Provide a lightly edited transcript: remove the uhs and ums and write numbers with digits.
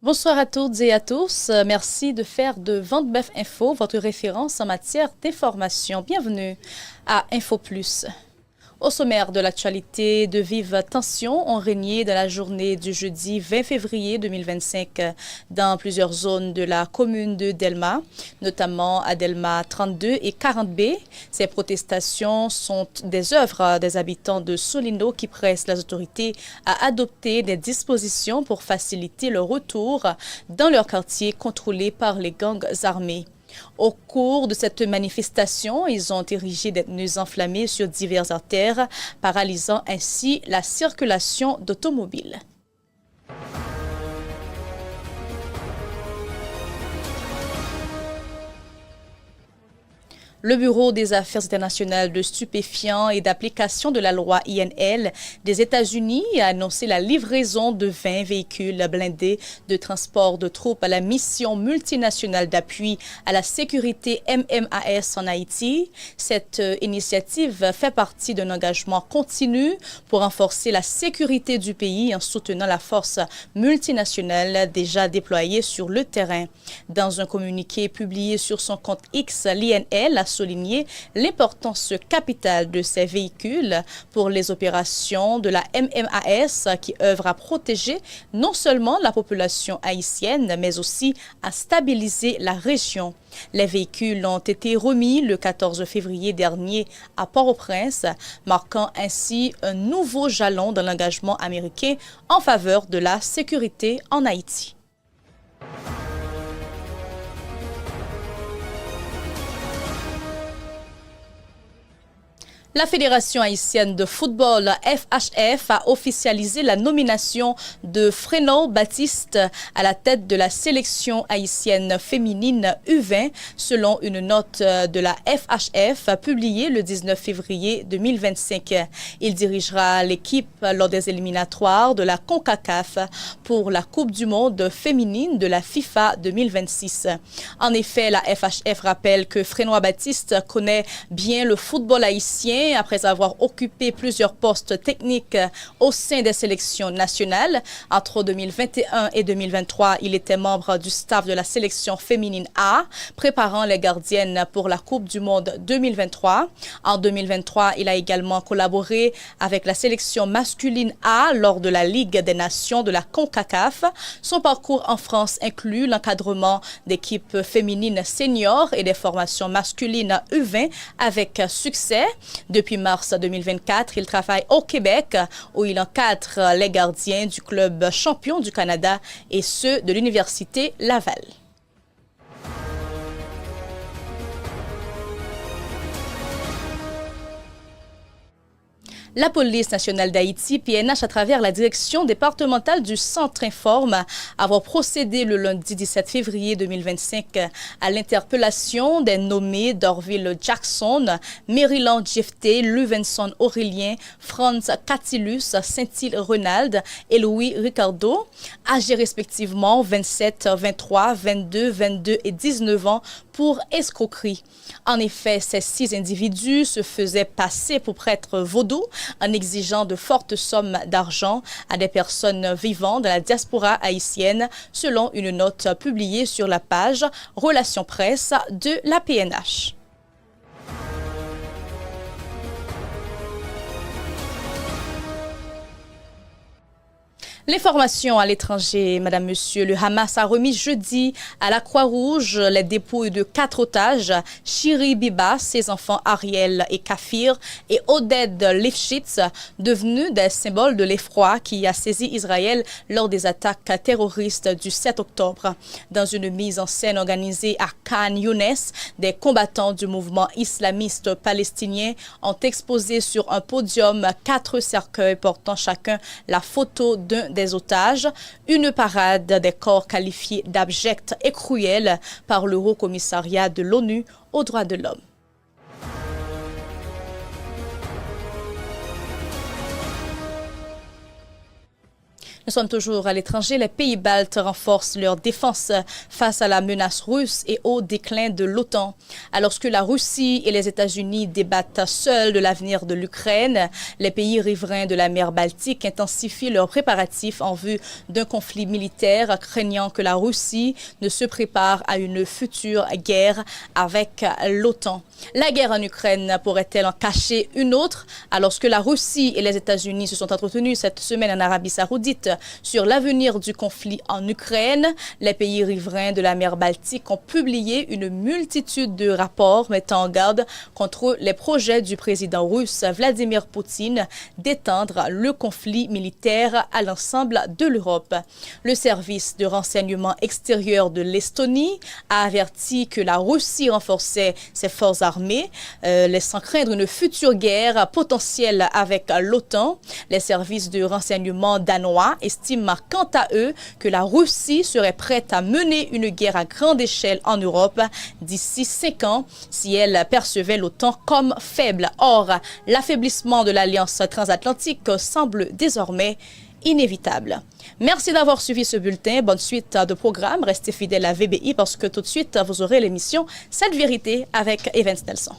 Bonsoir à toutes et à tous. Merci de faire de Ventebef Info votre référence en matière d'information. Bienvenue à Info Plus. Au sommaire de l'actualité, de vives tensions ont régné dans la journée du jeudi 20 février 2025 dans plusieurs zones de la commune de Delma, notamment à Delma 32 et 40B. Ces protestations sont des œuvres des habitants de Solino qui pressent les autorités à adopter des dispositions pour faciliter le retour dans leur quartier contrôlé par les gangs armés. Au cours de cette manifestation, ils ont érigé des pneus enflammés sur diverses artères, paralysant ainsi la circulation d'automobiles. Le Bureau des Affaires internationales de stupéfiants et d'application de la loi INL des États-Unis a annoncé la livraison de 20 véhicules blindés de transport de troupes à la mission multinationale d'appui à la sécurité MMAS en Haïti. Cette initiative fait partie d'un engagement continu pour renforcer la sécurité du pays en soutenant la force multinationale déjà déployée sur le terrain. Dans un communiqué publié sur son compte X, l'INL a souligné l'importance capitale de ces véhicules pour les opérations de la MMAS qui œuvre à protéger non seulement la population haïtienne, mais aussi à stabiliser la région. Les véhicules ont été remis le 14 février dernier à Port-au-Prince, marquant ainsi un nouveau jalon dans l'engagement américain en faveur de la sécurité en Haïti. La Fédération haïtienne de football FHF a officialisé la nomination de Frénon Baptiste à la tête de la sélection haïtienne féminine U20 selon une note de la FHF publiée le 19 février 2025. Il dirigera l'équipe lors des éliminatoires de la CONCACAF pour la Coupe du monde féminine de la FIFA 2026. En effet, la FHF rappelle que Frénon Baptiste connaît bien le football haïtien après avoir occupé plusieurs postes techniques au sein des sélections nationales. Entre 2021 et 2023, il était membre du staff de la sélection féminine A, préparant les gardiennes pour la Coupe du monde 2023. En 2023, il a également collaboré avec la sélection masculine A lors de la Ligue des Nations de la CONCACAF. Son parcours en France inclut l'encadrement d'équipes féminines seniors et des formations masculines U20 avec succès. Depuis mars 2024, il travaille au Québec où il encadre les gardiens du club champion du Canada et ceux de l'Université Laval. La police nationale d'Haïti, PNH, à travers la direction départementale du Centre informe avoir procédé le lundi 17 février 2025 à l'interpellation des nommés d'Orville Jackson, Maryland Jefté, Luvenson Aurélien, Franz Catilus, Saint-Île Renald et Louis Ricardo, âgés respectivement 27, 23, 22, 22 et 19 ans pour escroquerie. En effet, ces 6 individus se faisaient passer pour prêtres vaudous en exigeant de fortes sommes d'argent à des personnes vivant de la diaspora haïtienne, selon une note publiée sur la page Relations presse de la PNH. L'information à l'étranger, Madame, Monsieur, le Hamas a remis jeudi à la Croix-Rouge les dépouilles de 4 otages, Shiri Biba, ses enfants Ariel et Kafir, et Oded Lifshitz, devenus des symboles de l'effroi qui a saisi Israël lors des attaques terroristes du 7 octobre. Dans une mise en scène organisée à Khan Younes, des combattants du mouvement islamiste palestinien ont exposé sur un podium 4 cercueils portant chacun la photo d'un des otages, une parade des corps qualifiés d'abjects et cruels par le Haut Commissariat de l'ONU aux droits de l'homme. Nous sommes toujours à l'étranger. Les pays baltes renforcent leur défense face à la menace russe et au déclin de l'OTAN. Alors que la Russie et les États-Unis débattent seuls de l'avenir de l'Ukraine, les pays riverains de la mer Baltique intensifient leurs préparatifs en vue d'un conflit militaire, craignant que la Russie ne se prépare à une future guerre avec l'OTAN. La guerre en Ukraine pourrait-elle en cacher une autre? Alors que la Russie et les États-Unis se sont entretenus cette semaine en Arabie Saoudite sur l'avenir du conflit en Ukraine, les pays riverains de la mer Baltique ont publié une multitude de rapports mettant en garde contre les projets du président russe Vladimir Poutine d'étendre le conflit militaire à l'ensemble de l'Europe. Le service de renseignement extérieur de l'Estonie a averti que la Russie renforçait ses forces armées, laissant craindre une future guerre potentielle avec l'OTAN. Les services de renseignement danois estiment quant à eux que la Russie serait prête à mener une guerre à grande échelle en Europe d'ici 5 ans si elle percevait l'OTAN comme faible. Or, l'affaiblissement de l'alliance transatlantique semble désormais inévitable. Merci d'avoir suivi ce bulletin. Bonne suite de programme. Restez fidèles à VBI parce que tout de suite, vous aurez l'émission Cette vérité avec Evans Nelson.